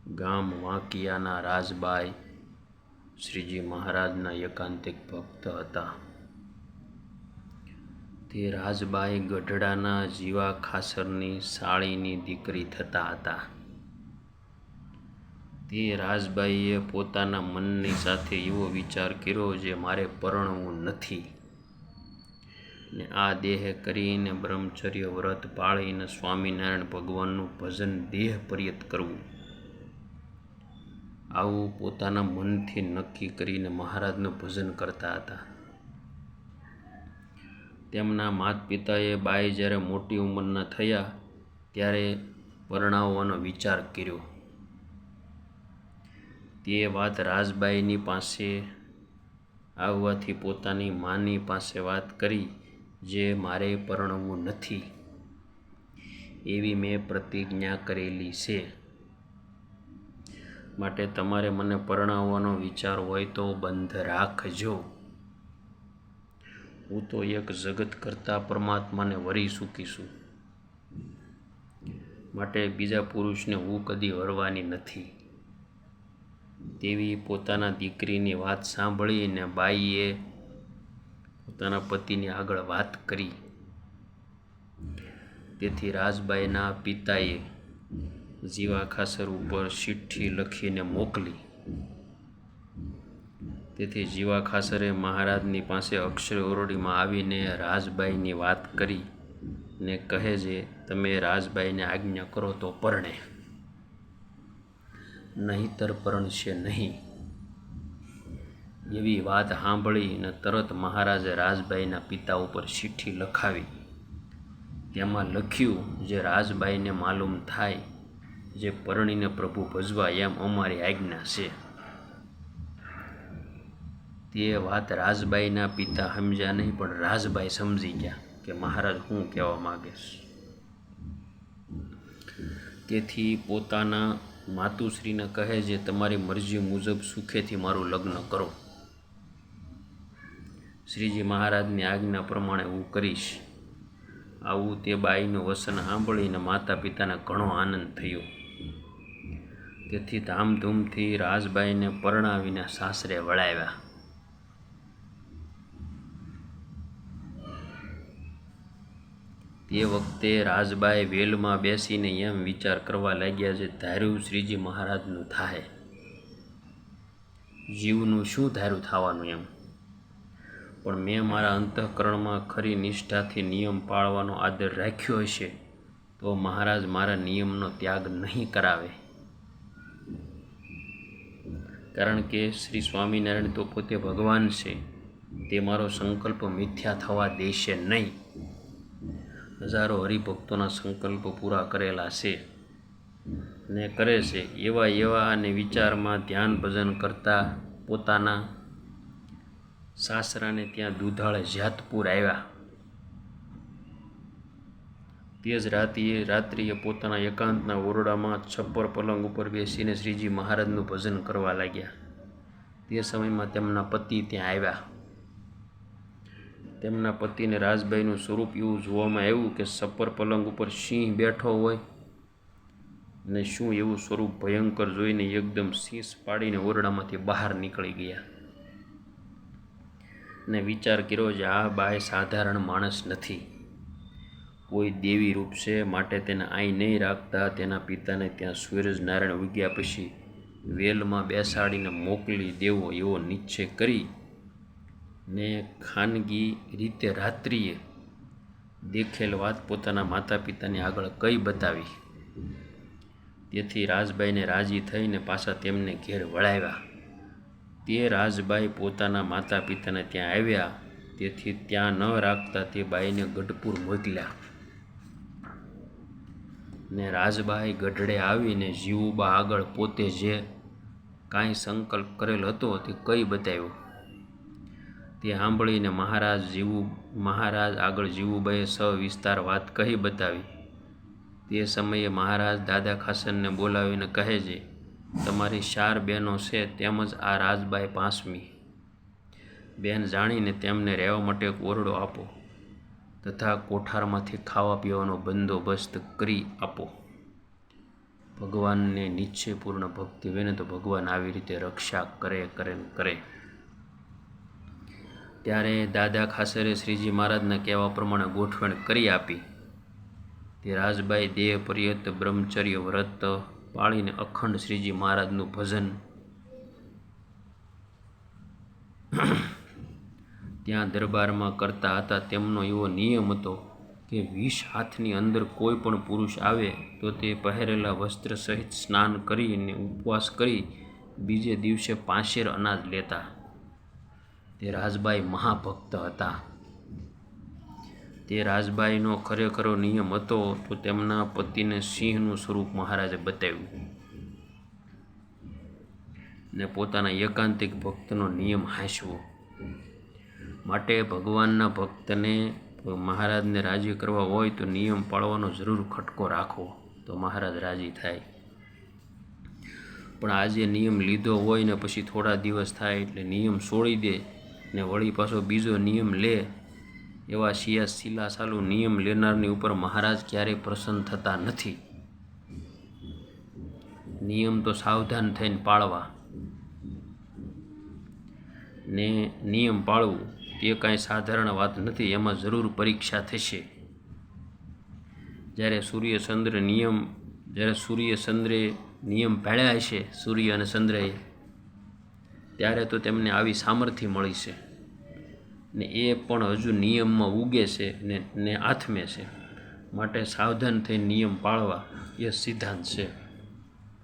ગામ વાંકિયાના રાજબાઈ શ્રીજી મહારાજના એકાંતિક ભક્ત હતા. તે રાજબાઈ ગઢડાના જીવા ખાસરની સાળીની દીકરી થતા હતા. તે રાજબાઈએ પોતાના મનની સાથે એવો વિચાર કર્યો જે મારે પરણવું નથી ને આ દેહ કરીને બ્રહ્મચર્ય વ્રત પાળીને સ્વામિનારાયણ ભગવાનનું ભજન દેહ પર્યત કરવું. આવું પોતાના મનથી નક્કી કરીને મહારાજનું ભજન કરતા હતા. તેમના માતા પિતાએ બાઈ જ્યારે મોટી ઉંમરના થયા ત્યારે પરણાવવાનો વિચાર કર્યો. તે વાત રાજબાઈની પાસે આવવાથી પોતાની માની પાસે વાત કરી જે મારે પરણવું નથી એવી મેં પ્રતિજ્ઞા કરેલી છે, માટે તમારે મને પરણાવવાનો વિચાર હોય તો બંધ રાખજો. હું તો એક જગત કરતા પરમાત્માને વરી ચૂકીશું, માટે બીજા પુરુષને હું કદી વરવાની નથી. તેવી પોતાના દીકરીની વાત સાંભળીને બાઈએ પોતાના પતિની આગળ વાત કરી. તેથી રાજબાઈના પિતાએ જીવા ખાસર ઉપર ચિઠ્ઠી લખીને મોકલી. તેથી જીવા ખાસરે મહારાજની પાસે અક્ષર ઓરડીમાં આવીને રાજબાઈની વાત કરી ને કહે છે, તમે રાજબાઈને આજ્ઞા કરો તો પરણે, નહીંતર પરણશે નહીં. એવી વાત સાંભળીને તરત મહારાજે રાજબાઈના પિતા ઉપર ચિઠ્ઠી લખાવી. તેમાં લખ્યું, જે રાજબાઈને માલુમ થાય જે પરણીને પ્રભુ ભજવા એમ અમારી આજ્ઞા છે. તે વાત રાજબાઈના પિતા સમજ્યા નહીં, પણ રાજબાઈ સમજી ગયા કે મહારાજ શું કહેવા માગે છે. તેથી પોતાના માતુશ્રીને કહે છે, તમારી મરજી મુજબ સુખેથી મારું લગ્ન કરો. શ્રીજી મહારાજની આજ્ઞા પ્રમાણે હું કરીશ. આવું તે બાઈનું વચન સાંભળીને માતા પિતાને ઘણો આનંદ થયો. તેથી ધામધૂમથી રાજબાઈને પરણાવીને સાસરે વળાવ્યા. તે વખતે રાજબાઈ વેલમાં બેસીને એમ વિચાર કરવા લાગ્યા છે, ધાર્યું શ્રીજી મહારાજનું થાય, જીવનું શું ધાર્યું થવાનું એમ. પણ મેં મારા અંતઃકરણમાં ખરી નિષ્ઠાથી નિયમ પાળવાનો આદર રાખ્યો હશે તો મહારાજ મારા નિયમનો ત્યાગ નહીં કરાવે. કારણ કે શ્રી સ્વામિનારાયણ તો પોતે ભગવાન છે, તે મારો સંકલ્પ મિથ્યા થવા દેશે નહીં. હજારો હરિભક્તોના સંકલ્પ પૂરા કરેલા છે ને કરે છે. એવા અને વિચારમાં ધ્યાન ભજન કરતા પોતાના સાસરાને ત્યાં દુધાળે જાતપુર આવ્યા. તે જ રાત્રિએ પોતાના એકાંતના ઓરડામાં છપ્પર પલંગ ઉપર બેસીને શ્રીજી મહારાજનું ભજન કરવા લાગ્યા. તે સમયમાં તેમના પતિ ત્યાં આવ્યા. તેમના પતિને રાજબાઈનું સ્વરૂપ એવું જોવામાં આવ્યું કે છપ્પર પલંગ ઉપર સિંહ બેઠો હોય ને શું એવું સ્વરૂપ ભયંકર જોઈને એકદમ શીશ પાડીને ઓરડામાંથી બહાર નીકળી ગયા ને વિચાર કર્યો કે આ બાઈ સાધારણ માણસ નથી, કોઈ દેવી રૂપ છે, માટે તેને અહીં નહીં રાખતા તેના પિતાને ત્યાં સૂરજનારાયણ ઉગ્યા પછી વેલમાં બેસાડીને મોકલી દેવો એવો નિશ્ચય કરી ને ખાનગી રીતે રાત્રિએ દેખેલ વાત પોતાના માતા પિતાની આગળ કઈ બતાવી. તેથી રાજબાઈને રાજી થઈને પાછા તેમને ઘેર વળાવ્યા. તે રાજબાઈ પોતાના માતા પિતાને ત્યાં આવ્યા, તેથી ત્યાં ન રાખતા તે બાઈને ગઢપુર મોકલ્યા ને રાજબાઈ ગઢડે આવીને જીવુબા આગળ પોતે જે કાંઈ સંકલ્પ કરેલ હતો તે કઈ બતાવ્યો. તે સાંભળીને મહારાજ આગળ જીવુબાઈએ સવિસ્તાર વાત કહી બતાવી. તે સમયે મહારાજ દાદા ખાસરને બોલાવીને કહે છે, તમારી 4 બહેનો છે, તેમજ આ રાજબાઈ 5મી બેન જાણીને તેમને રહેવા માટે એક ઓરડો આપો તથા કોઠારમાંથી ખાવા પીવાનો બંદોબસ્ત કરી આપો. ભગવાનને નિશ્ચયપૂર્ણ ભક્તિ હોય ને તો ભગવાન આવી રીતે રક્ષા કરે કરે ને કરે. ત્યારે દાદા ખાસરે શ્રીજી મહારાજના કહેવા પ્રમાણે ગોઠવણ કરી આપી. તે રાજબાઈ દેહ પર્યત બ્રહ્મચર્ય વ્રત પાળીને અખંડ શ્રીજી મહારાજનું ભજન ત્યાં દરબારમાં કરતા હતા. તેમનો એવો નિયમ હતો કે 20 હાથની અંદર કોઈ પણ પુરુષ આવે તો તે પહેરેલા વસ્ત્ર સહિત સ્નાન કરીને ઉપવાસ કરી બીજે દિવસે 5 શેર અનાજ લેતા. તે રાજબાઈ મહાભક્ત હતા. તે રાજબાઈનો ખરેખરો નિયમ હતો તો તેમના પતિને સિંહનું સ્વરૂપ મહારાજે બતાવ્યું ને પોતાના એકાંતિક ભક્તનો નિયમ હાંસવો. માટે ભગવાનના ભક્તને મહારાજને રાજી કરવા હોય તો નિયમ પાળવાનો જરૂર ખટકો રાખવો તો મહારાજ રાજી થાય. પણ આજે નિયમ લીધો હોય ને પછી થોડા દિવસ થાય એટલે નિયમ છોડી દે ને વળી પાછો બીજો નિયમ લે, એવા શીલા સાલું નિયમ લેનારની ઉપર મહારાજ ક્યારેય પ્રસન્ન થતા નથી. નિયમ તો સાવધાન થઈને પાળવા ને નિયમ પાળવું એ કાંઈ સાધારણ વાત નથી. એમાં જરૂર પરીક્ષા થશે. જ્યારે સૂર્યચંદ્રે નિયમ પાળ્યા હશે, સૂર્ય અને ચંદ્રએ, ત્યારે તો તેમને આવી સામર્થ્ય મળી છે ને એ પણ હજુ નિયમમાં ઉગે છે ને આથમે છે. માટે સાવધાન થઈ નિયમ પાળવા એ સિદ્ધાંત છે.